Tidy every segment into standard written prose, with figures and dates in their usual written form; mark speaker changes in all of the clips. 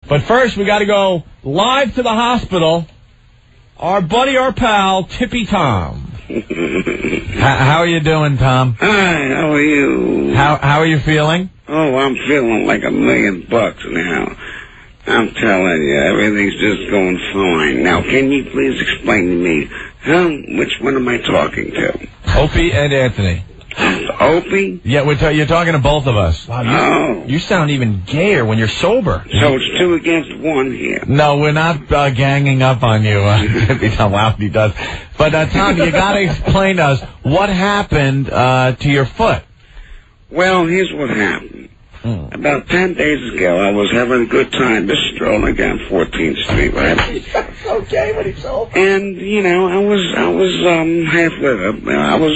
Speaker 1: But first, we got to go live to the hospital. Our buddy, our pal, Tippy Tom.
Speaker 2: How are you doing, Tom?
Speaker 3: Hi, how are you?
Speaker 2: How are you feeling?
Speaker 3: Oh, I'm feeling like $1 million now. I'm telling you, everything's just going fine. Now, can you please explain to me, which one am I talking to?
Speaker 2: Opie and Anthony.
Speaker 3: Opie?
Speaker 2: Yeah, you're talking to both of us.
Speaker 1: Wow, you sound even gayer when you're sober.
Speaker 3: So it's 2 against 1 here.
Speaker 2: No, we're not ganging up on you. Tippy Tom, wow, he does. But, Tom, you got to explain to us what happened to your foot.
Speaker 3: Well, here's what happened. About 10 days ago, I was having a good time just strolling down 14th Street, right?
Speaker 1: It's okay when he's sober.
Speaker 3: And, you know, I was half lit up. I was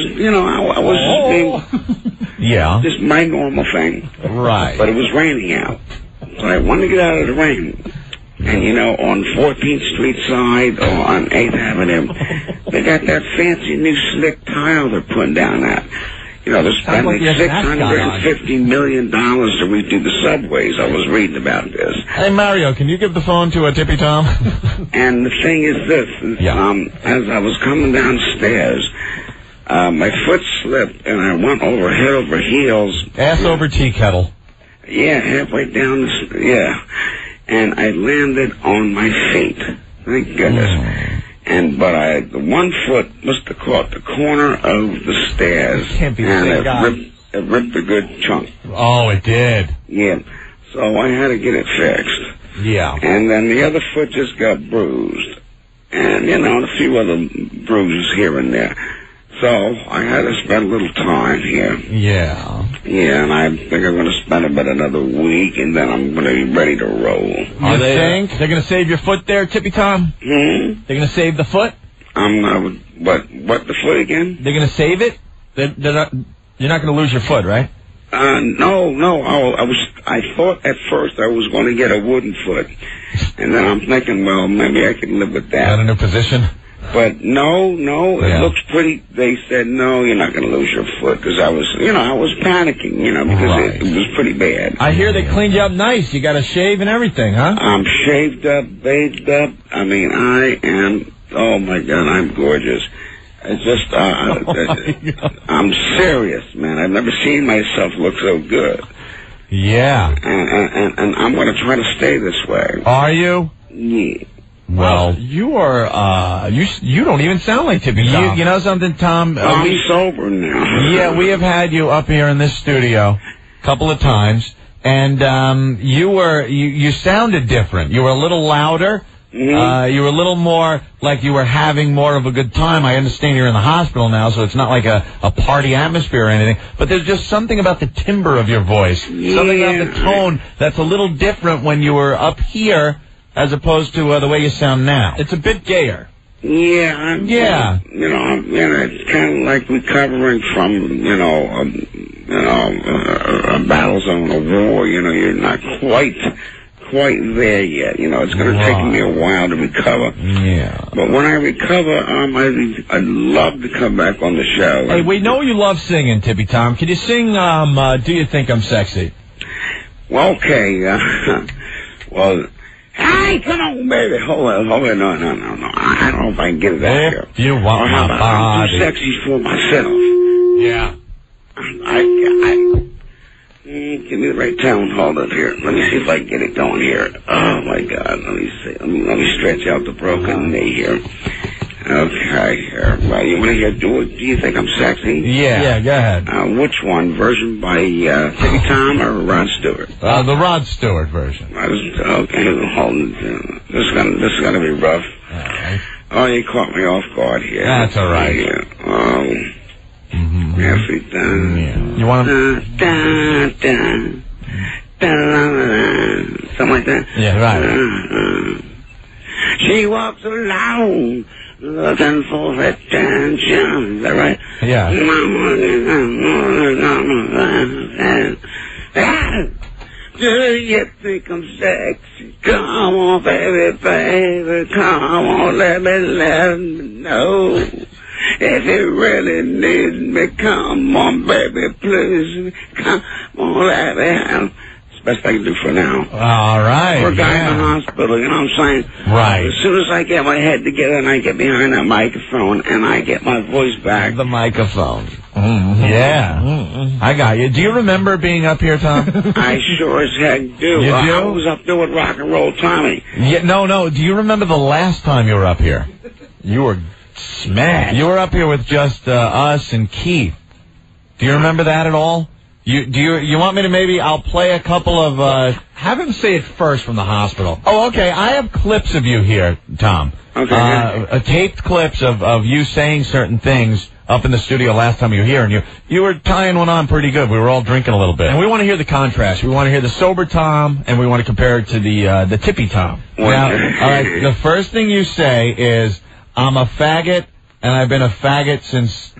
Speaker 2: Yeah.
Speaker 3: just my normal thing.
Speaker 2: Right.
Speaker 3: But it was raining out. So I wanted to get out of the rain. And, you know, on 14th Street side or on 8th Avenue, they got that fancy new slick tile they're putting down there. You know, they're spending $650 million to redo the subways. I was reading about this.
Speaker 2: Hey, Mario, can you give the phone to Tippy Tom?
Speaker 3: And the thing is this. As I was coming downstairs, my foot slipped, and I went over head over heels.
Speaker 2: Ass over tea kettle.
Speaker 3: Yeah, halfway down and I landed on my feet. Thank goodness. But the one foot must have caught the corner of the stairs.
Speaker 1: Can't be the same guy.
Speaker 3: It ripped a good chunk.
Speaker 2: Oh, it did.
Speaker 3: Yeah. So I had to get it fixed.
Speaker 2: Yeah.
Speaker 3: And then the other foot just got bruised. And, you know, a few other bruises here and there. So I had to spend a little time here.
Speaker 2: Yeah.
Speaker 3: Yeah, and I think I'm going to spend about another week, and then I'm going to be ready to roll.
Speaker 2: You think? They're going to save your foot there, Tippy Tom?
Speaker 3: Hmm?
Speaker 2: They're going to save the foot?
Speaker 3: What the foot again?
Speaker 2: They're going to save it? You're not going to lose your foot, right?
Speaker 3: No. I thought at first I was going to get a wooden foot. And then I'm thinking, well, maybe I can live with that.
Speaker 2: Got a new position?
Speaker 3: But no, it looks pretty. They said, no, you're not going to lose your foot. Because I was panicking, because it was pretty bad.
Speaker 1: I hear they cleaned you up nice. You got a shave and everything, huh?
Speaker 3: I'm shaved up, bathed up. I mean, I am, oh my God, I'm gorgeous. It's just, I'm serious, man. I've never seen myself look so good.
Speaker 2: Yeah.
Speaker 3: And I'm going to try to stay this way.
Speaker 2: Are you?
Speaker 3: Yeah.
Speaker 2: Well,
Speaker 1: you are, you don't even sound like Tippy Tom.
Speaker 2: You know something, Tom?
Speaker 3: I'm sober now.
Speaker 2: Yeah, we have had you up here in this studio a couple of times, and you sounded different. You were a little louder. Mm-hmm. You were a little more like you were having more of a good time. I understand you're in the hospital now, so it's not like a party atmosphere or anything. But there's just something about the timbre of your voice, something about the tone that's a little different when you were up here as opposed to the way you sound now.
Speaker 1: It's a bit gayer.
Speaker 3: Yeah. It's kind of like recovering from, a battle zone, a war. You're not quite there yet. It's going to take me a while to recover.
Speaker 2: Yeah.
Speaker 3: But when I recover, I'd love to come back on the show.
Speaker 1: Hey, we know you love singing, Tippy Tom. Can you sing, Do You Think I'm Sexy?
Speaker 3: Well, okay. Hey, come on, baby. Hold on. No. I don't know if I can get it out here.
Speaker 2: You want my body.
Speaker 3: I'm too sexy for myself.
Speaker 2: Yeah.
Speaker 3: Give me the right tone. Hold it here. Let me see if I can get it going here. Oh, my God. Let me see. Let me stretch out the broken knee here. Okay, here. Well, you want to hear Do You Think I'm Sexy?
Speaker 2: Yeah, go ahead.
Speaker 3: Which one? Version by Tippy Tom or Rod Stewart?
Speaker 2: The Rod Stewart version.
Speaker 3: Okay, hold it. This is gonna be rough.
Speaker 2: All right.
Speaker 3: Oh, you caught me off guard here.
Speaker 2: That's all right.
Speaker 3: Yeah. Every time.
Speaker 2: Yeah. You want to...
Speaker 3: Something like that?
Speaker 2: Yeah, right.
Speaker 3: She walks alone, looking for attention. Is that right?
Speaker 2: Yeah.
Speaker 3: Do you think I'm sexy? Come on, baby, come on, let me know. If you really need me, come on, baby, please. Come on, let me have the best I can do for now.
Speaker 2: All right.
Speaker 3: For a guy in the hospital, you know what I'm saying?
Speaker 2: Right.
Speaker 3: As soon as I get my head together and I get behind that microphone and I get my voice back.
Speaker 2: The microphone. Yeah. I got you. Do you remember being up here, Tom?
Speaker 3: I sure as heck do.
Speaker 2: You do?
Speaker 3: I was up there with Rock and Roll Tommy.
Speaker 2: Yeah, no. Do you remember the last time you were up here?
Speaker 1: You were smashed.
Speaker 2: You were up here with just us and Keith. Do you remember that at all? You want me to I'll play a couple of...
Speaker 1: Have him say it first from the hospital.
Speaker 2: Oh, okay. I have clips of you here, Tom.
Speaker 3: Okay.
Speaker 2: Taped clips of you saying certain things up in the studio last time you were here, and you were tying one on pretty good. We were all drinking a little bit.
Speaker 1: And we want to hear the contrast. We want to hear the sober Tom, and we want to compare it to the Tippy Tom.
Speaker 2: Now, all right, the first thing you say is, I'm a faggot, and I've been a faggot since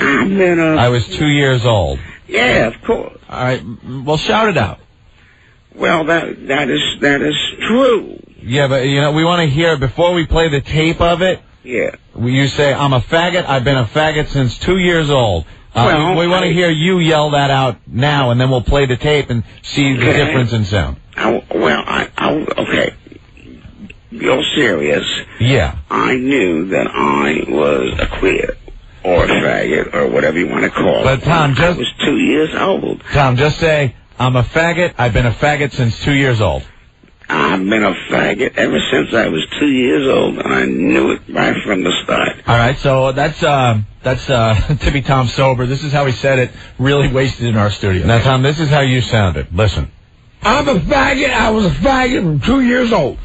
Speaker 2: I was 2 years old.
Speaker 3: Yeah, of course.
Speaker 1: All right, well, shout it out.
Speaker 3: Well, that is true.
Speaker 2: Yeah, but, we want to hear, before we play the tape of it,
Speaker 3: Yeah.
Speaker 2: you say, I'm a faggot, I've been a faggot since 2 years old. We want to hear you yell that out now, and then we'll play the tape and see the difference in sound.
Speaker 3: Okay. You're serious.
Speaker 2: Yeah.
Speaker 3: I knew that I was a queer, or a faggot, or whatever you want to call it.
Speaker 2: But, Tom,
Speaker 3: I was 2 years old.
Speaker 2: Tom, just say, I'm a faggot, I've been a faggot since 2 years old.
Speaker 3: I've been a faggot ever since I was 2 years old, and I knew it right from the start.
Speaker 1: All right, so that's Tippy Tom sober. This is how he said it, really wasted in our studio.
Speaker 2: Now, Tom, this is how you sounded. Listen.
Speaker 4: I'm a faggot. I was a faggot from 2 years old.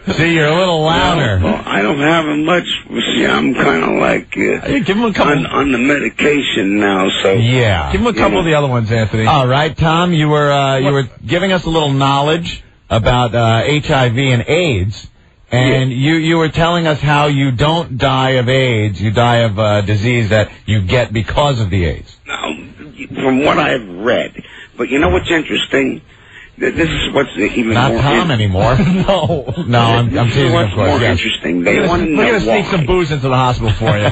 Speaker 2: See, you're a little louder.
Speaker 3: Well, I don't have much. See, I'm kind of like
Speaker 1: give him a couple
Speaker 3: on the medication now. So
Speaker 2: yeah,
Speaker 1: give him a couple of the other ones, Anthony.
Speaker 2: All right, Tom, you were giving us a little knowledge about HIV and AIDS, and you were telling us how you don't die of AIDS, you die of a disease that you get because of the AIDS.
Speaker 3: Now, from what I've read, but you know what's interesting? This is what's even
Speaker 2: not
Speaker 3: more
Speaker 2: Tom anymore.
Speaker 1: No,
Speaker 2: I'm teasing,
Speaker 3: what's
Speaker 2: of course.
Speaker 3: more
Speaker 2: Yes.
Speaker 3: interesting? They want to know
Speaker 1: We're going to sneak
Speaker 3: why.
Speaker 1: some booze into the hospital for you.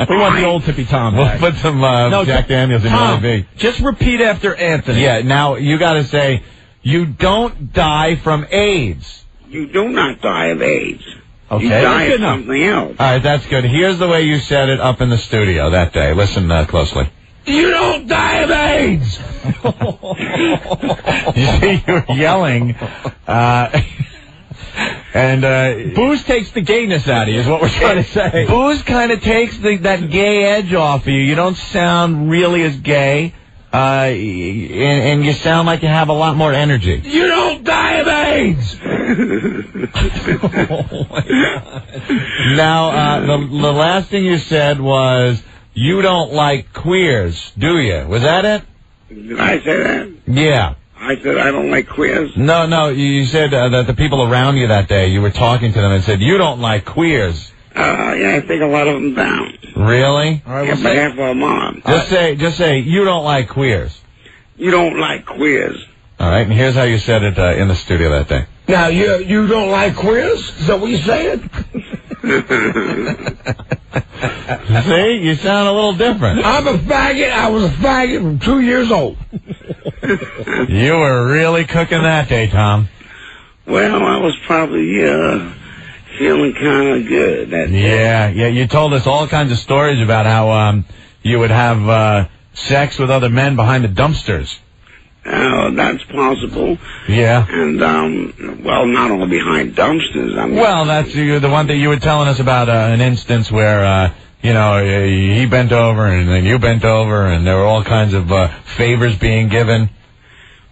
Speaker 1: We want the old Tippy Tom
Speaker 2: We'll
Speaker 1: back.
Speaker 2: put some Jack Daniels in
Speaker 1: Tom,
Speaker 2: your IV.
Speaker 1: just repeat after Anthony.
Speaker 2: Yeah, now you got to say, you don't die from AIDS.
Speaker 3: You do not die of AIDS.
Speaker 2: Okay.
Speaker 3: You die
Speaker 1: Good
Speaker 3: of
Speaker 1: enough.
Speaker 3: something else.
Speaker 2: All right, that's good. Here's the way you said it up in the studio that day. Listen closely.
Speaker 4: You don't die of AIDS.
Speaker 2: You see, you were yelling, and
Speaker 1: Booze takes the gayness out of you, is what we're trying to say.
Speaker 2: booze kind of takes that gay edge off of you. You don't sound really as gay, and you sound like you have a lot more energy.
Speaker 4: You don't die of AIDS.
Speaker 2: Now, the last thing you said was, you don't like queers, do you? Was that it?
Speaker 3: Did I say that?
Speaker 2: Yeah.
Speaker 3: I said I don't like queers.
Speaker 2: No, you said that the people around you that day, you were talking to them and said, you don't like queers.
Speaker 3: Yeah, I think a lot of them down.
Speaker 2: Really?
Speaker 1: All right,
Speaker 3: Yeah,
Speaker 1: we'll
Speaker 3: but
Speaker 1: say,
Speaker 3: half of them on.
Speaker 2: Just say, you don't like queers.
Speaker 3: You don't like queers.
Speaker 2: All right, and here's how you said it in the studio that day.
Speaker 4: Now you don't like queers? Is that what you said?
Speaker 2: See, you sound a little different.
Speaker 4: I'm a faggot. I was a faggot from 2 years old.
Speaker 2: You were really cooking that day, Tom.
Speaker 3: Well, I was probably feeling kind of good that day.
Speaker 2: Yeah, you told us all kinds of stories about how you would have sex with other men behind the dumpsters.
Speaker 3: That's possible.
Speaker 2: Yeah.
Speaker 3: And, well, not only behind dumpsters. I mean,
Speaker 2: Well, that's the one that you were telling us about an instance where, he bent over and then you bent over and there were all kinds of favors being given.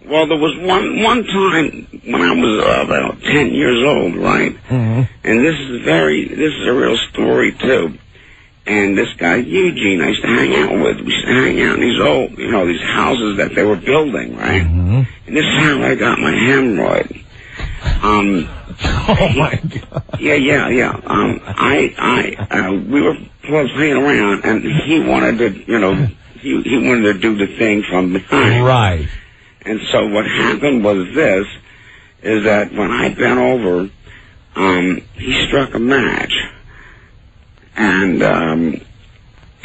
Speaker 3: well, there was one time when I was about 10 years old, right?
Speaker 2: Mm-hmm.
Speaker 3: And this is a real story, too. And this guy, Eugene, I used to hang out with. We used to hang out in these old, these houses that they were building, right?
Speaker 2: Mm-hmm.
Speaker 3: And this is how I got my hemorrhoid.
Speaker 1: oh my God.
Speaker 3: Yeah. We were playing around, and he wanted to, he wanted to do the thing from behind.
Speaker 2: Right.
Speaker 3: And so what happened was this, is that when I bent over, he struck a match. And,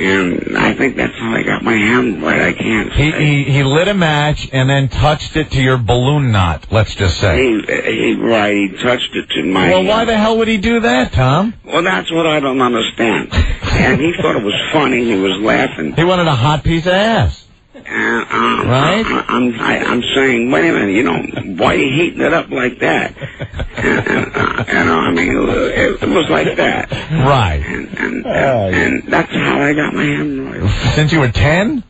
Speaker 3: And I think that's how I got my hand right. I can't say.
Speaker 2: He lit a match and then touched it to your balloon knot, let's just say.
Speaker 3: He touched it to my...
Speaker 2: Well, why the hell would he do that, Tom?
Speaker 3: Well, that's what I don't understand. And he thought it was funny. He was laughing.
Speaker 2: He wanted a hot piece of ass. Right?
Speaker 3: I'm saying, wait a minute, why are you heating it up like that? I mean, it was like that.
Speaker 2: Right.
Speaker 3: And that's how I got my hemorrhoids.
Speaker 2: Since you were 10?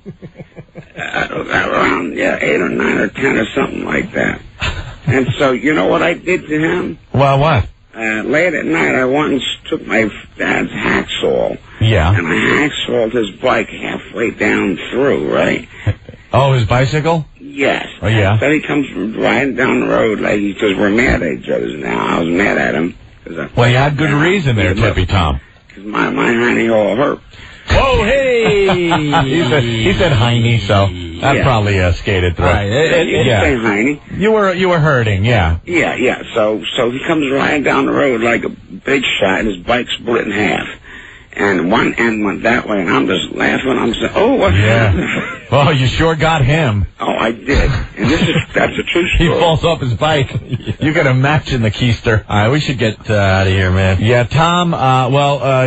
Speaker 3: Around, 8 or 9 or 10 or something like that. And so, you know what I did to him?
Speaker 2: Well, what?
Speaker 3: Late at night, I went and took my dad's hacksaw.
Speaker 2: Yeah.
Speaker 3: And I hacksawed his bike halfway down through, right?
Speaker 2: Oh, his bicycle?
Speaker 3: Yes.
Speaker 2: Oh, yeah?
Speaker 3: Then he comes riding down the road like, because we're mad at each other now. I was mad at him.
Speaker 2: Well, you had good reason there, Tippy Tom.
Speaker 3: Because my hiney all hurt.
Speaker 1: Whoa, hey!
Speaker 2: he said hiney, so that probably skated through.
Speaker 3: Right. You say hiney.
Speaker 2: You were hurting, yeah.
Speaker 3: Yeah. So he comes riding down the road like a big shot, and his bike split in half. And one end went that way, and I'm just laughing. I'm saying, "Oh, what happened?"
Speaker 2: Well, you sure got him.
Speaker 3: Oh, I did. And that's a true story.
Speaker 2: He falls off his bike. You got a match in the keister.
Speaker 1: All right, we should get out of here, man.
Speaker 2: Yeah, Tom.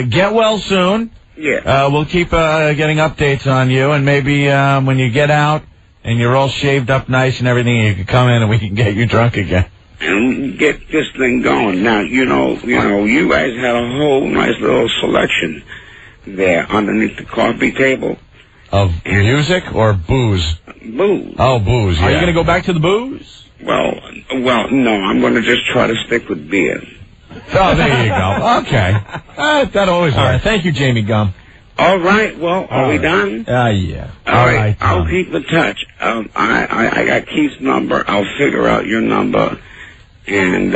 Speaker 2: Get well soon.
Speaker 3: Yeah.
Speaker 2: We'll keep getting updates on you, and maybe when you get out and you're all shaved up nice and everything, you can come in and we can get you drunk again.
Speaker 3: And get this thing going. Now, you guys had a whole nice little selection there underneath the coffee table.
Speaker 2: Of music or booze?
Speaker 3: Booze.
Speaker 2: Oh, booze, yeah.
Speaker 1: Are you going to go back to the booze?
Speaker 3: Well, no, I'm going to just try to stick with beer.
Speaker 2: Oh, there you go. Okay. That always works.
Speaker 1: All right, thank you, Jamie Gum.
Speaker 3: All right, well, are we done?
Speaker 1: Yeah.
Speaker 3: All right, I'll keep in touch. I got Keith's number. I'll figure out your number. And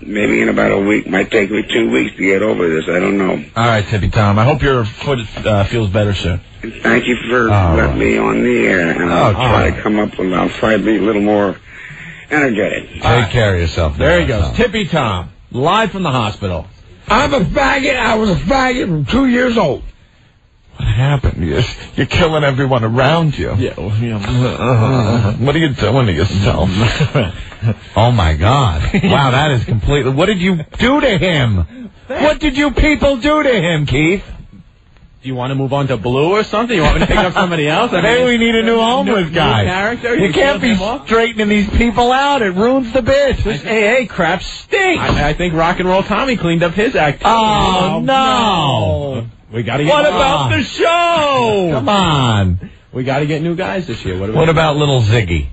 Speaker 3: maybe in about a week. Might take me 2 weeks to get over this. I don't know.
Speaker 1: All right, Tippy Tom. I hope your foot feels better soon.
Speaker 3: Thank you for letting me on the air. And I'll try to come up with, I'll try to be a little more energetic.
Speaker 2: Take care of yourself.
Speaker 1: There he goes. Tippy Tom, live from the hospital.
Speaker 4: I'm a faggot. I was a faggot from 2 years old.
Speaker 2: What happened? You're killing everyone around you.
Speaker 1: Yeah.
Speaker 2: What are you doing to yourself? Oh, my God. Wow, that is completely... What did you do to him? What did you people do to him, Keith?
Speaker 1: Do you want to move on to Blue or something? You want me to pick up somebody else?
Speaker 2: Maybe we need a new homeless guy.
Speaker 1: New character?
Speaker 2: You can't be straightening these people out. It ruins the bit.
Speaker 1: Hey, crap stinks. I think Rock and Roll Tommy cleaned up his act.
Speaker 2: Oh, no.
Speaker 1: We got to get...
Speaker 2: What about the show? Come on.
Speaker 1: We got to get new guys this year.
Speaker 2: What about little Ziggy?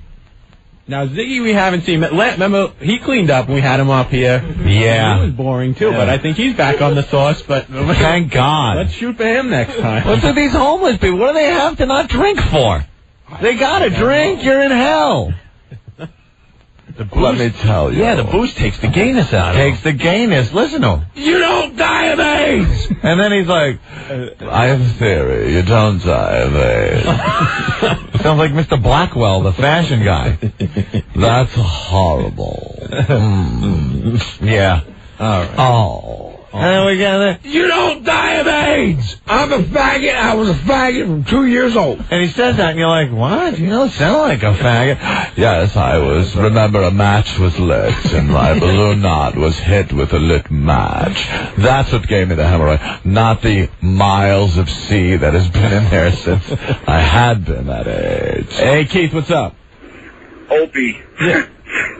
Speaker 1: Now, Ziggy, we haven't seen. Remember, he cleaned up when we had him up here.
Speaker 2: Yeah.
Speaker 1: He was boring, too, but I think he's back on the sauce. But
Speaker 2: thank God.
Speaker 1: Let's shoot for him next time.
Speaker 2: What's with these homeless people? What do they have to not drink for? They got to drink. You're in hell. Let me tell you.
Speaker 1: Yeah, the booze takes the gayness out of him.
Speaker 2: Takes the gayness. Listen to him.
Speaker 4: You don't die of AIDS!
Speaker 2: And then he's like, I have a theory. You don't die of AIDS. Sounds like Mr. Blackwell, the fashion guy. That's horrible. Yeah.
Speaker 1: All right.
Speaker 2: Oh. And then we got there.
Speaker 4: You don't die of AIDS! I'm a faggot. I was a faggot from 2 years old.
Speaker 2: And he says that, and you're like, what? You don't sound like a faggot. Yes, I was. Remember, a match was lit, and my balloon knot was hit with a lit match. That's what gave me the hemorrhoid, not the miles of sea that has been in there since I had been that age.
Speaker 1: Hey, Keith, what's up?
Speaker 5: Opie,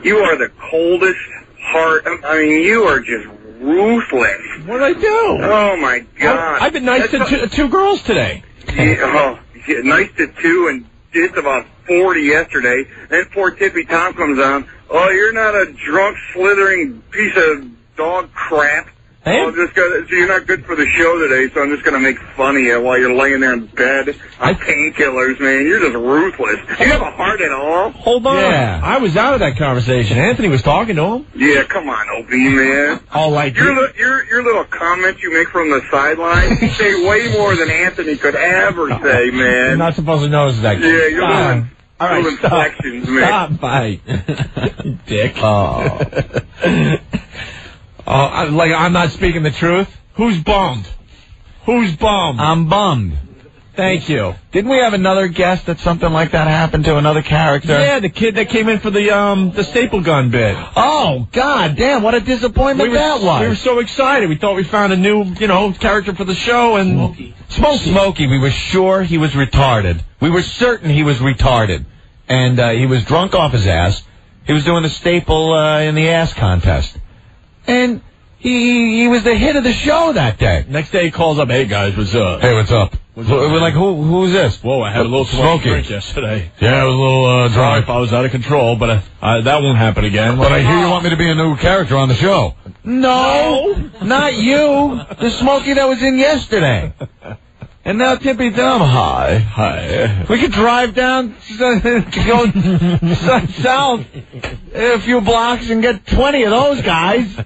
Speaker 5: you are the coldest heart. I mean, you are just ruthless.
Speaker 1: What did I do?
Speaker 5: Oh, my God.
Speaker 1: I've been nice to two girls today.
Speaker 5: Yeah, nice to two and just about 40 yesterday. Then poor Tippy Tom comes on. Oh, you're not a drunk, slithering piece of dog crap.
Speaker 1: Hey?
Speaker 5: So you're not good for the show today, so I'm just going to make fun of you while you're laying there in bed on painkillers, man. You're just ruthless. Do you have a heart at all?
Speaker 1: Hold on.
Speaker 2: Yeah.
Speaker 1: I was out of that conversation. Anthony was talking to him.
Speaker 5: Yeah, come on, Opie, man.
Speaker 1: All like
Speaker 5: Your little comments you make from the sideline say way more than Anthony could ever say, man.
Speaker 1: You're not supposed to notice that.
Speaker 5: Yeah, you're doing
Speaker 1: all right,
Speaker 5: inflections, man.
Speaker 1: Stop, bite. Dick. Like I'm not speaking the truth? Who's bummed? Who's bummed?
Speaker 2: I'm bummed.
Speaker 1: Thank you.
Speaker 2: Didn't we have another guest that something like that happened to, another character?
Speaker 1: Yeah, the kid that came in for the staple gun bit.
Speaker 2: Oh, God damn, what a disappointment that was.
Speaker 1: We were so excited. We thought we found a new, character for the show, and... Smokey. We were sure he was retarded. We were certain he was retarded. And he was drunk off his ass. He was doing the staple in the ass contest. And he was the hit of the show that day. Next day he calls up, hey, guys, what's up?
Speaker 2: Hey, what's up? We're like, who's this?
Speaker 1: Whoa, I had a little too much drink yesterday.
Speaker 2: Yeah, it was a little drunk.
Speaker 1: I was out of control, but that won't happen again.
Speaker 2: But I hear you want me to be a new character on the show. No, not you. The Smokey that was in yesterday. And now Tippy Tom, hi. We could drive down to go south a few blocks and get 20 of those guys.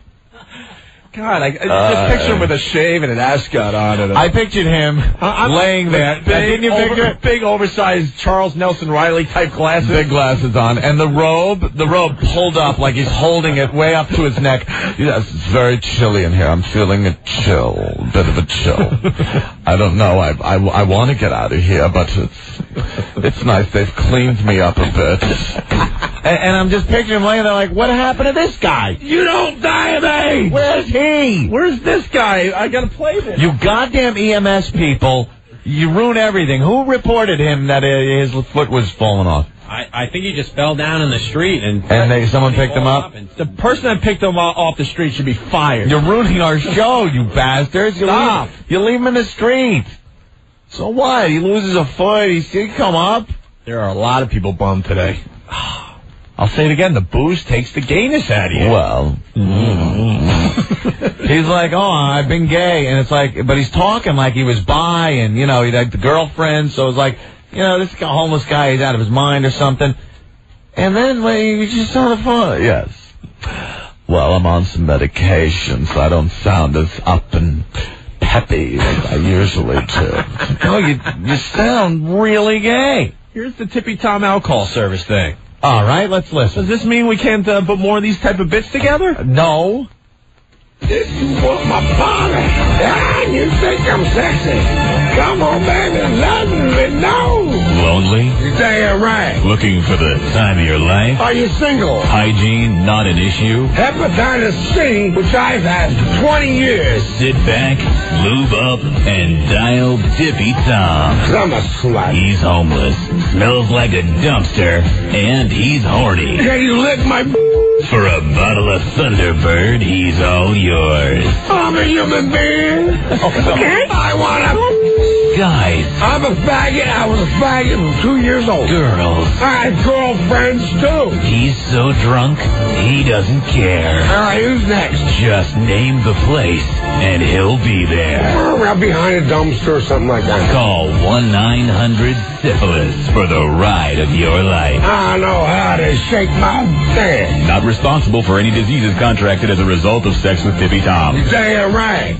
Speaker 1: God, I just picture him with a shave and an ascot on it.
Speaker 2: I pictured him laying there. Didn't you picture it?
Speaker 1: Big, oversized Charles Nelson Riley type glasses.
Speaker 2: Big glasses on. And the robe pulled up like he's holding it way up to his neck. Yes, it's very chilly in here. I'm feeling a bit of a chill. I don't know. I want to get out of here, but it's nice. They've cleaned me up a bit. And I'm just picturing him laying there like, what happened to this guy?
Speaker 4: You don't die of AIDS!
Speaker 2: Where's he?
Speaker 1: Where's this guy? I gotta play this.
Speaker 2: You goddamn EMS people. You ruin everything. Who reported him that his foot was falling off?
Speaker 6: I think he just fell down in the street and
Speaker 2: someone picked him up?
Speaker 1: The person that picked him off the street should be fired.
Speaker 2: You're ruining our show, you bastards.
Speaker 1: Stop.
Speaker 2: You leave him in the street. So what? He loses a foot. He come up.
Speaker 1: There are a lot of people bummed today. I'll say it again, the booze takes the gayness out of you.
Speaker 2: Well, he's like, oh, I've been gay, and it's like, but he's talking like he was bi, and, he had the girlfriend, so it's like, this homeless guy is out of his mind or something. And then, he just on the phone, yes. Well, I'm on some medication, so I don't sound as up and peppy as I usually do. No, you sound really gay.
Speaker 1: Here's the Tippy Tom alcohol service thing.
Speaker 2: All right, let's listen.
Speaker 1: Does this mean we can't put more of these type of bits together?
Speaker 2: No.
Speaker 4: This is what my body. You think I'm sexy? Come on, baby, let me know.
Speaker 7: Lonely?
Speaker 4: You're damn right.
Speaker 7: Looking for the time of your life?
Speaker 4: Are you single?
Speaker 7: Hygiene not an issue?
Speaker 4: Hepatitis C, which I've had for 20 years.
Speaker 7: Sit back, lube up, and dial Tippy Tom.
Speaker 4: I'm a slut.
Speaker 7: He's homeless, smells like a dumpster, and he's horny.
Speaker 4: Can you lick my
Speaker 7: For a bottle of Thunderbird, he's all yours.
Speaker 4: I'm a human being. Okay. I want to...
Speaker 7: Guys.
Speaker 4: I'm a faggot. I was a faggot from 2 years old.
Speaker 7: Girls.
Speaker 4: I had girlfriends, too.
Speaker 7: He's so drunk, he doesn't care.
Speaker 4: All right, who's next?
Speaker 7: Just name the place, and he'll be there.
Speaker 4: Right behind a dumpster or something like that.
Speaker 7: Call 1-900-SYPHILIS for the ride of your life.
Speaker 4: I know how to shake my dick.
Speaker 7: Not responsible for any diseases contracted as a result of sex with Tippy Tom.
Speaker 4: You're damn right.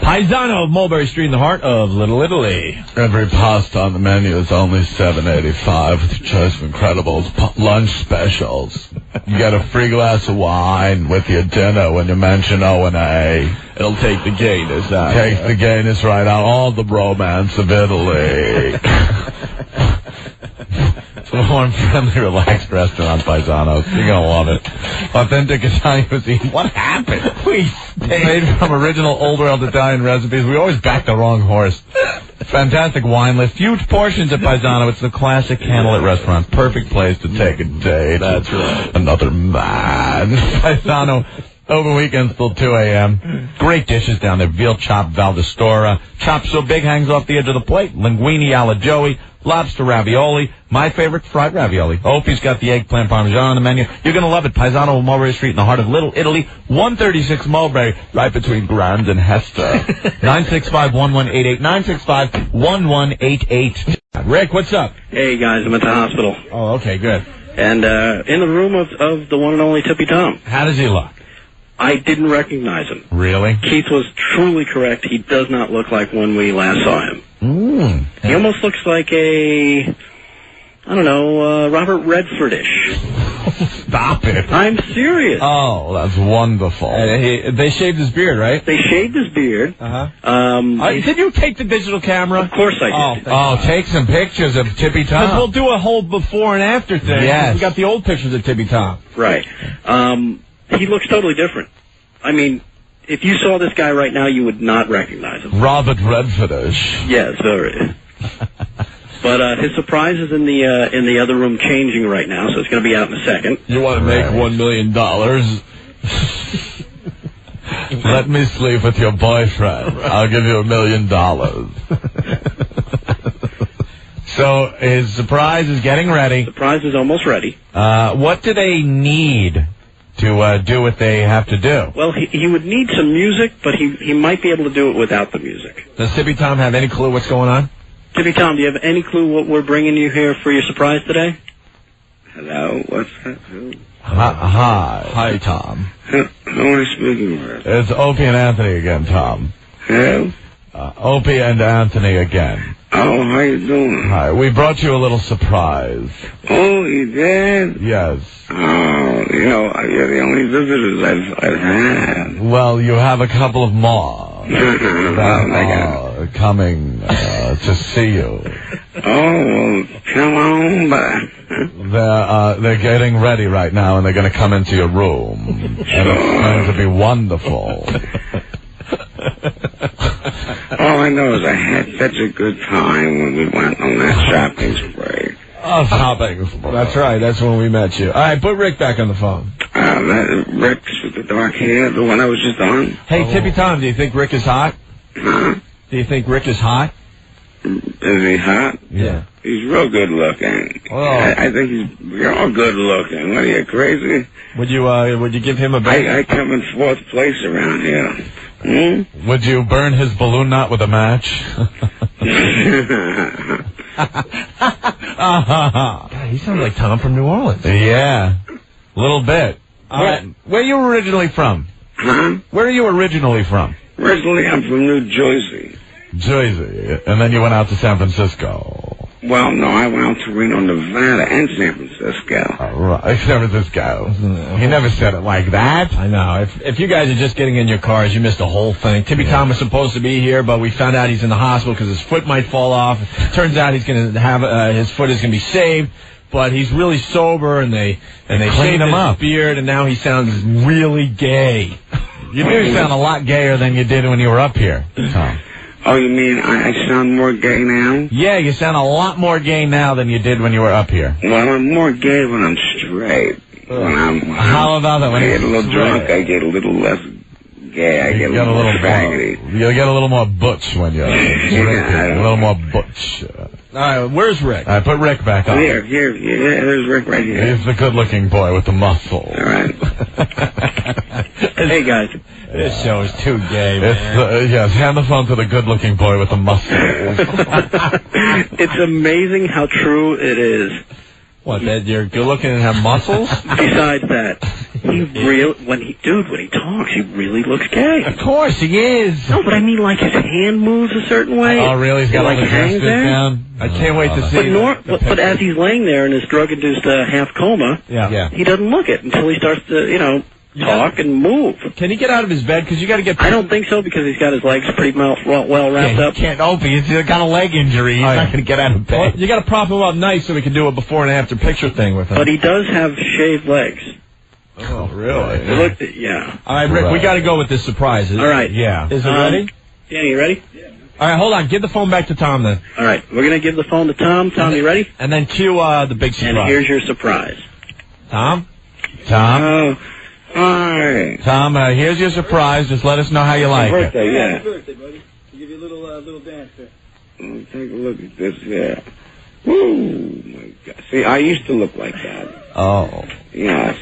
Speaker 1: Paisano of Mulberry Street in the heart of Little Italy.
Speaker 2: Every pasta on the menu is only $7.85 with a choice of incredibles, lunch specials. You get a free glass of wine with your dinner when you mention O&A.
Speaker 1: It'll take the gayness out.
Speaker 2: Takes the gayness right out. All the romance of Italy. It's a warm, friendly, relaxed restaurant, Paisanos. You're going to love it. Authentic Italian cuisine. What happened? Made from original old world Italian recipes. We always back the wrong horse. Fantastic wine list. Huge portions at Paisano. It's the classic candlelit restaurant. Perfect place to take a date.
Speaker 1: That's right.
Speaker 2: Another man. Paisano. Open weekends till 2 a.m. Great dishes down there. Veal chop, Valdestora. Chop so big hangs off the edge of the plate. Linguine alla Joey. Lobster ravioli. My favorite, fried ravioli. Opie's got the eggplant parmesan on the menu. You're going to love it. Paisano of Mulberry Street in the heart of Little Italy. 136 Mulberry, right between Grand and Hester. 965-1188. 965-1188.
Speaker 1: Rick, what's up?
Speaker 8: Hey, guys, I'm at the hospital.
Speaker 1: Oh, okay, good.
Speaker 8: And in the room of the one and only Tippy Tom.
Speaker 1: How does he look?
Speaker 8: I didn't recognize him.
Speaker 1: Really?
Speaker 8: Keith was truly correct. He does not look like when we last saw him. He almost looks like a I don't know, Robert Redfordish.
Speaker 2: Stop it.
Speaker 8: I'm serious.
Speaker 2: Oh, that's wonderful.
Speaker 1: They shaved his beard, right?
Speaker 8: They shaved his beard.
Speaker 1: Did you take the digital camera?
Speaker 8: Of course I did.
Speaker 2: Oh, take some pictures of Tippy
Speaker 1: Because
Speaker 2: Tom.
Speaker 1: we'll do a whole before and after thing.
Speaker 2: Yes.
Speaker 1: We got the old pictures of Tippy Tom.
Speaker 8: Right. He looks totally different. I mean, if you saw this guy right now, you would not recognize him.
Speaker 2: Robert Redfordish.
Speaker 8: Yes, very. But his surprise is in the other room changing right now, so it's going to be out in a second.
Speaker 1: You want to make $1 million?
Speaker 2: Let me sleep with your boyfriend. I'll give you $1 million. So his surprise is getting ready.
Speaker 8: Surprise is almost ready.
Speaker 2: What do they need to do what they have to do?
Speaker 8: Well, he would need some music, but he might be able to do it without the music.
Speaker 1: Does Tippy Tom have any clue what's going on?
Speaker 8: Tippy Tom, do you have any clue what we're bringing you here for your surprise today?
Speaker 3: Hello, what's that?
Speaker 2: Hi, Tom.
Speaker 3: Who am I speaking with?
Speaker 2: It's Opie and Anthony again, Tom.
Speaker 3: Hello?
Speaker 2: Opie and Anthony again.
Speaker 3: Oh, how you doing?
Speaker 2: Hi, we brought you a little surprise.
Speaker 3: Oh, you did?
Speaker 2: Yes.
Speaker 3: Oh, you're the only visitors I've had.
Speaker 2: Well, you have a couple of more coming to see you.
Speaker 3: Oh, well, come on by.
Speaker 2: They're getting ready right now, and they're going to come into your room. And it's going to be wonderful.
Speaker 3: All I know is I had such a good time when we went on that shopping spree.
Speaker 1: That's right. That's when we met you. All right, put Rick back on the phone.
Speaker 3: That Rick's with the dark hair, the one I was just on.
Speaker 1: Hey, Tippy Tom, do you think Rick is hot?
Speaker 3: Huh?
Speaker 1: Do you think Rick is hot?
Speaker 3: Is he hot?
Speaker 1: Yeah.
Speaker 3: He's real good looking.
Speaker 2: Oh.
Speaker 3: I think you're all good looking. What are you, crazy?
Speaker 1: Would you give him a bag?
Speaker 3: I come in fourth place around here. Hmm?
Speaker 2: Would you burn his balloon knot with a match?
Speaker 1: God, he sounds like Tom from New Orleans.
Speaker 2: Yeah. A little bit. Where are you originally from?
Speaker 3: Huh?
Speaker 2: Where are you originally from?
Speaker 3: Originally, I'm from New Jersey.
Speaker 2: Jersey. And then you went out to San Francisco.
Speaker 3: Well, no, I went out to Reno, Nevada, and San Francisco.
Speaker 2: Right. San Francisco. He never said it like that.
Speaker 1: I know. If you guys are just getting in your cars, you missed the whole thing. Tippy Tom was supposed to be here, but we found out he's in the hospital because his foot might fall off. Turns out he's going to have his foot is going to be saved, but he's really sober, and they shaved
Speaker 2: him up.
Speaker 1: his beard, and now he sounds really gay.
Speaker 2: You do sound a lot gayer than you did when you were up here, Tom.
Speaker 3: Oh, you mean I sound more gay now?
Speaker 2: Yeah, you sound a lot more gay now than you did when you were up here.
Speaker 3: Well, I'm more gay when I'm straight.
Speaker 2: How about that?
Speaker 3: When I get a little drunk, I get a little less gay. I get a little more faggoty.
Speaker 2: You get a little more butch when you're drinking. A little more butch.
Speaker 1: All right, where's Rick?
Speaker 2: All right, put Rick back on.
Speaker 3: Here's Rick right here.
Speaker 2: He's the good-looking boy with the muscles.
Speaker 3: All right.
Speaker 8: Hey, guys.
Speaker 1: This show is too gay, man.
Speaker 2: Yes, hand the phone to the good-looking boy with the muscles.
Speaker 8: It's amazing how true it is.
Speaker 1: What, that you're good looking and have muscles?
Speaker 8: Besides that, when he talks, he really looks gay.
Speaker 2: Of course, he is.
Speaker 8: No, but I mean, like, his hand moves a certain way.
Speaker 2: Oh, really? He's got all the
Speaker 8: hangs
Speaker 2: gestures down?
Speaker 1: I can't wait to see
Speaker 8: but as he's laying there in his drug-induced half coma, he doesn't look it until he starts to, talk and move.
Speaker 1: Can he get out of his bed? Because you got to get...
Speaker 8: I don't think so, because he's got his legs pretty well wrapped up.
Speaker 2: He can't open. He's got a leg injury. He's not going to get out of bed.
Speaker 1: Well, you got to prop him up nice so we can do a before and after picture thing with him.
Speaker 8: But he does have shaved legs.
Speaker 1: Oh, really?
Speaker 8: Yeah.
Speaker 1: All right, Rick, we got to go with this surprise.
Speaker 8: All right.
Speaker 2: Yeah.
Speaker 1: Is it ready?
Speaker 8: Danny, you ready?
Speaker 1: Yeah. All right, hold on. Give the phone back to Tom, then.
Speaker 8: All right. We're going to give the phone to Tom. Tom, you ready?
Speaker 1: And then cue the big surprise.
Speaker 8: And here's your surprise.
Speaker 1: Tom?
Speaker 3: Oh, hi.
Speaker 2: Tom, here's your surprise. Just let us know how you like
Speaker 3: Birthday,
Speaker 2: it.
Speaker 3: yeah.
Speaker 9: Birthday, buddy. We'll give you a little dance there.
Speaker 3: Take a look at this here. Woo, my God. See, I used to look like that.
Speaker 2: Oh.
Speaker 3: Yes.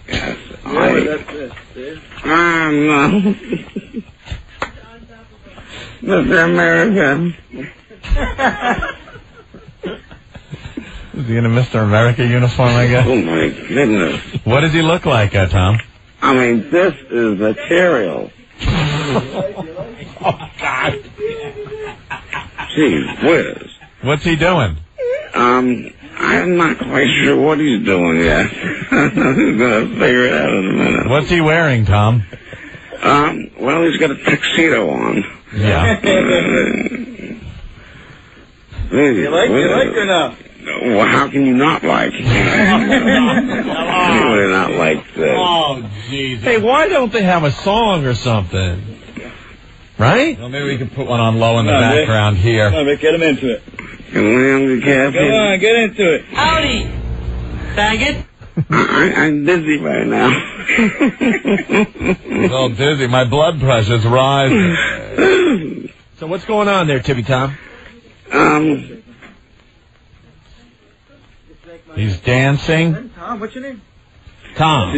Speaker 9: That's it. See?
Speaker 3: No. Mr. America.
Speaker 2: Is he in a Mr. America uniform, I guess?
Speaker 3: Oh, my goodness.
Speaker 2: What does he look like, Tom?
Speaker 3: I mean, this is material.
Speaker 2: Oh, God.
Speaker 3: Gee whiz.
Speaker 2: What's he doing?
Speaker 3: I'm not quite sure what he's doing yet. I'm gonna figure it out in a minute.
Speaker 2: What's he wearing, Tom?
Speaker 3: Well, he's got a tuxedo on.
Speaker 2: Yeah.
Speaker 9: You like or not?
Speaker 3: Well, how can you not like? Anybody not like this?
Speaker 2: Oh, jeez.
Speaker 1: Hey, why don't they have a song or something? Right?
Speaker 2: Well, maybe we could put one on low in the background here.
Speaker 9: Come on, Rick, get him into it.
Speaker 3: Come on, Captain.
Speaker 9: Come on, get into it.
Speaker 8: Howdy, faggot.
Speaker 3: I'm dizzy right now.
Speaker 2: He's all dizzy. My blood pressure's rising.
Speaker 1: So what's going on there, Tippy Tom?
Speaker 2: He's dancing.
Speaker 9: Tom, what's your name?
Speaker 1: Tom.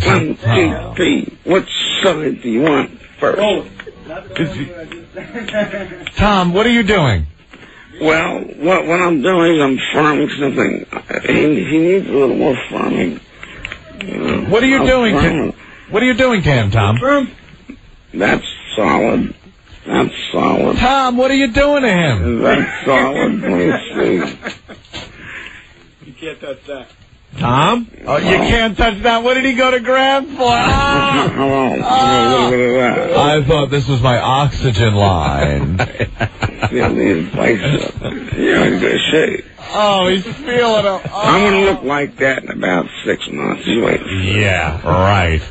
Speaker 3: One, two, three. What side do you want first?
Speaker 2: Tom, what are you doing?
Speaker 3: Well, what I'm doing is I'm farming something. He needs a little more farming.
Speaker 2: What are you doing? What are you doing to him, Tom?
Speaker 3: That's solid. That's solid.
Speaker 2: Tom, what are you doing to him?
Speaker 3: That's solid. Let me see.
Speaker 9: You can't touch that.
Speaker 1: Tom?
Speaker 2: Oh, you can't touch that. What did he go to grab for? Ah!
Speaker 3: Hello. A little bit of that.
Speaker 2: I thought this was my oxygen line.
Speaker 3: Feel these biceps. You're in good shape.
Speaker 2: Oh, he's feeling it. Oh.
Speaker 3: I'm going to look like that in about 6 months. You wait.
Speaker 2: Yeah, right.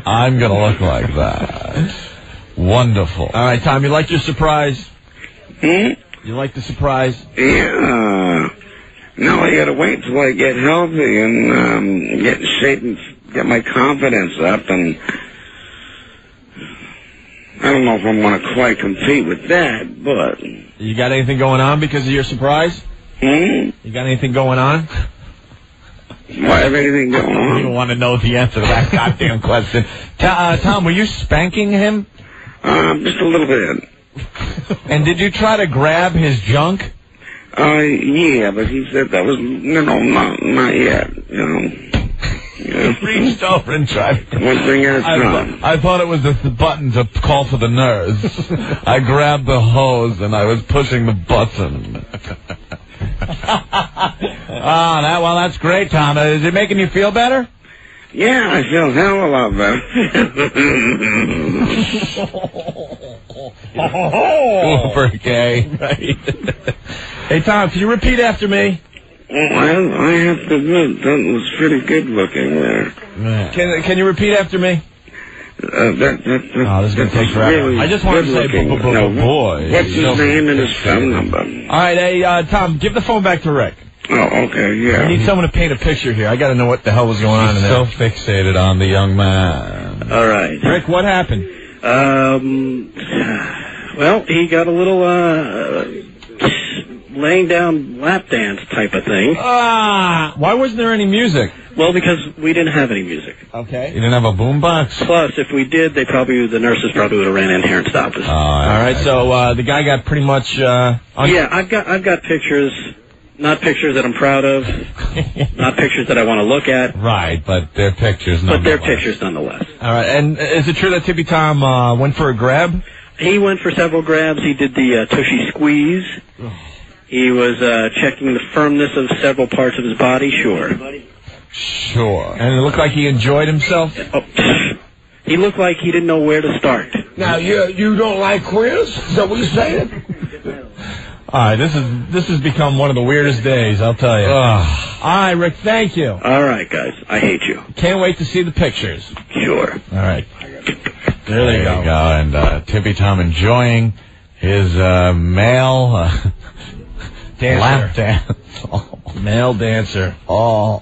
Speaker 2: I'm going to look like that. Wonderful.
Speaker 1: All right, Tom, you like your surprise?
Speaker 3: Hmm?
Speaker 1: You like the surprise?
Speaker 3: Yeah. No, I got to wait till I get healthy and get in shape and get my confidence up. And I don't know if I'm going to quite compete with that, but...
Speaker 1: You got anything going on because of your surprise?
Speaker 3: Hmm?
Speaker 1: You got anything going on?
Speaker 3: What, have anything going
Speaker 2: I don't even
Speaker 3: on?
Speaker 2: want to know the answer to that goddamn question. Tom, were you spanking him?
Speaker 3: Just a little bit.
Speaker 2: And did you try to grab his junk?
Speaker 3: Yeah, but he said that was, not yet, Yeah.
Speaker 2: Reached over and tried.
Speaker 3: One thing at a time.
Speaker 2: I thought it was the button to call for the nurse. I grabbed the hose and I was pushing the button. That's great, Tom. Is it making you feel better?
Speaker 3: Yeah, I feel hell of a lot better.
Speaker 2: Super gay.
Speaker 1: Right. Hey, Tom, can you repeat after me?
Speaker 3: Well, I have to admit, that was pretty good looking there.
Speaker 1: Can you repeat after me?
Speaker 2: This is going to take forever.
Speaker 3: Really
Speaker 1: I just wanted to say,
Speaker 2: boy.
Speaker 3: What's his name and his phone number?
Speaker 1: All right, hey, Tom, give the phone back to Rick.
Speaker 3: Oh, okay, yeah.
Speaker 1: I need someone to paint a picture here. I got to know what the hell was going on in there.
Speaker 2: So fixated on the young man.
Speaker 8: All right.
Speaker 1: Rick, what happened?
Speaker 8: Well, he got a little laying down lap dance type of thing.
Speaker 1: Why wasn't there any music?
Speaker 8: Well, because we didn't have any music.
Speaker 1: Okay.
Speaker 2: You didn't have a boombox?
Speaker 8: Plus, if we did, the nurses probably would have ran in here and stopped us.
Speaker 1: All right, so the guy got pretty much.
Speaker 8: Yeah, I've got pictures. Not pictures that I'm proud of. Not pictures that I want to look at.
Speaker 2: Right, but they're pictures nonetheless.
Speaker 8: But they're pictures nonetheless.
Speaker 1: All right, and is it true that Tippy Tom went for a grab?
Speaker 8: He went for several grabs. He did the tushy squeeze. He was checking the firmness of several parts of his body, sure.
Speaker 2: Sure.
Speaker 1: And it looked like he enjoyed himself?
Speaker 8: Oh, he looked like he didn't know where to start.
Speaker 4: Now, you don't like queers? Is that what you're saying?
Speaker 1: All right, this has become one of the weirdest days, I'll tell you. All right, Rick, thank you.
Speaker 8: All right, guys, I hate you.
Speaker 1: Can't wait to see the pictures.
Speaker 8: Sure.
Speaker 1: All right. There you go.
Speaker 2: And Tippy Tom enjoying his male
Speaker 1: Dancer.
Speaker 2: lap dance.
Speaker 1: Male dancer.
Speaker 2: Oh.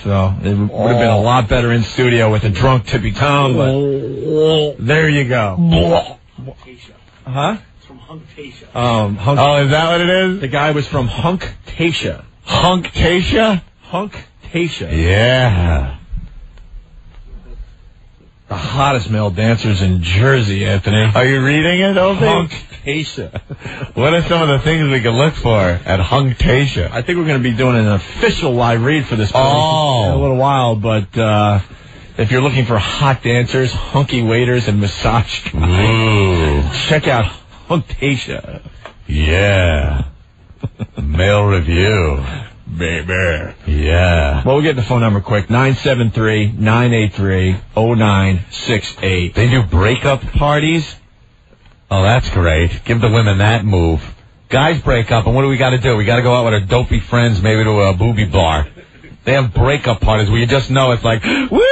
Speaker 1: So it would have been a lot better in studio with a drunk Tippy Tom, but there you go. Huh?
Speaker 2: Is that what it is?
Speaker 1: The guy was from Hunktasia.
Speaker 2: Hunktasia?
Speaker 1: Hunktasia.
Speaker 2: Yeah.
Speaker 1: The hottest male dancers in Jersey, Anthony.
Speaker 2: Are you reading it, Opie?
Speaker 1: Hunktasia.
Speaker 2: What are some of the things we can look for at Hunktasia?
Speaker 1: I think we're going to be doing an official live read for this place in
Speaker 2: Oh.
Speaker 1: a little while, but if you're looking for hot dancers, hunky waiters, and massage guys,
Speaker 2: Ooh.
Speaker 1: check out Hunktasia.
Speaker 2: Yeah. Male with you, baby. Yeah.
Speaker 1: Well, we'll get the phone number quick. 973-983-0968.
Speaker 2: They do breakup parties? Oh, that's great. Give the women that move. Guys break up, and what do we got to do? We got to go out with our dopey friends, maybe to a booby bar. They have breakup parties where you just know it's like, woo, woo.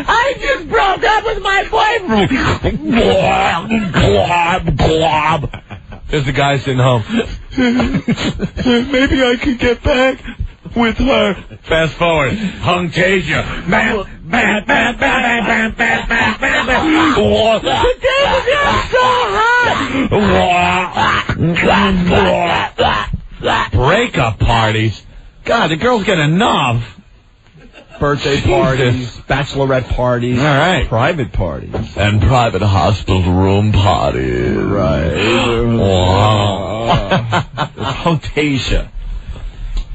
Speaker 2: I just broke up with my boyfriend. There's the guy sitting home. Maybe I could get back with her. Fast forward. Hungtasia. The table got so hot. Breakup parties. God, the girls get enough.
Speaker 1: Birthday parties, bachelorette parties,
Speaker 2: all right,
Speaker 1: private parties,
Speaker 2: and private hospital room parties.
Speaker 1: Right.
Speaker 2: Wow.
Speaker 1: Hungtasia.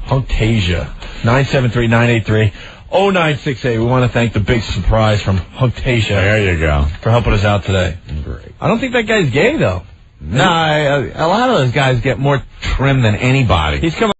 Speaker 1: 973-983-0968. We want to thank the big surprise from Hungtasia.
Speaker 2: There you go.
Speaker 1: For helping us out today.
Speaker 2: Great.
Speaker 1: I don't think that guy's gay, though.
Speaker 2: No, a lot of those guys get more trim than anybody.
Speaker 1: He's coming.